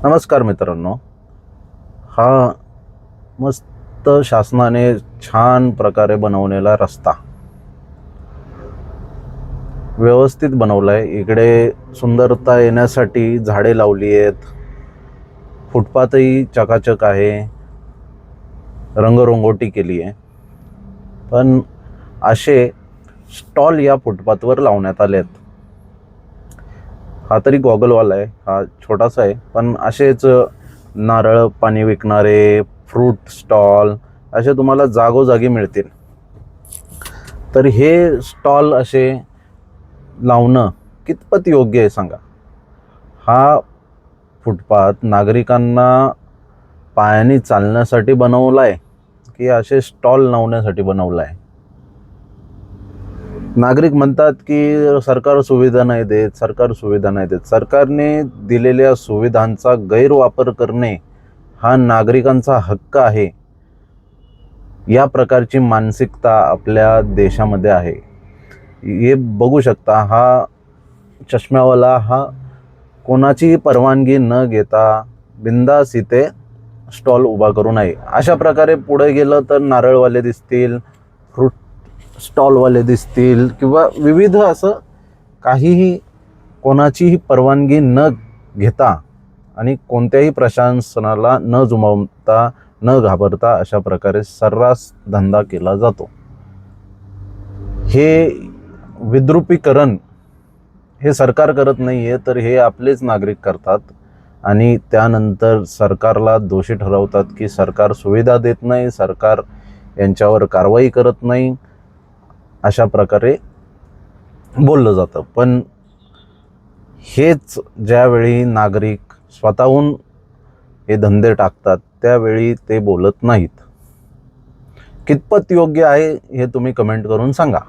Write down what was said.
नमस्कार मित्रांनो. हा मस्त शासनाने छान प्रकारे बनवलेला रस्ता व्यवस्थित बनवलाय. इकडे सुंदरता येण्यासाठी झाडे लावली आहेत. फुटपाथही चकाचक आहे, रंगरंगोटी केली आहे. पण असे स्टॉल या फुटपाथवर लावण्यात आले आहेत. हा तरी गॉगलवाला आहे, हा छोटासा आहे, पण असेच नारळ पाणी विकणारे फ्रूट स्टॉल असे तुम्हाला जागोजागी मिळतील. तर हे स्टॉल असे लावणं कितपत योग्य आहे सांगा. हा फुटपाथ नागरिकांना पायाने चालण्यासाठी बनवला आहे की असे स्टॉल लावण्यासाठी बनवला आहे? नागरिक म्हणतात की सरकार सुविधा नाही देत, सरकार सुविधा नाही देत. सरकारने दिलेल्या सुविधांचा गैरवापर करणे हा नागरिकांचा हक्क आहे. या प्रकारची मानसिकता आपल्या देशामध्ये आहे. हे बघू शकता, हा चष्म्यावाला हा कोणाचीही परवानगी न घेता बिंदास इथे स्टॉल उभा करू नये. अशा प्रकारे पुढे गेलं तर नारळवाले दिसतील, फ्रूट स्टॉलवाले दिसतील किंवा विविध असं काहीही कोणाचीही परवानगी न घेता आणि कोणत्याही प्रशासनाला न जुमावता न घाबरता अशा प्रकारे सर्रास धंदा केला जातो. हे विद्रुपीकरण हे सरकार करत नाही आहे, तर हे आपलेच नागरिक करतात आणि त्यानंतर सरकारला दोषी ठरवतात की सरकार सुविधा देत नाही, सरकार यांच्यावर कारवाई करत नाही, अशा प्रकारे बोललं जातं. पण हेच ज्यावेळी नागरिक स्वतःहून हे धंदे टाकतात त्यावेळी ते बोलत नाहीत. कितपत योग्य आहे हे तुम्ही कमेंट करून सांगा.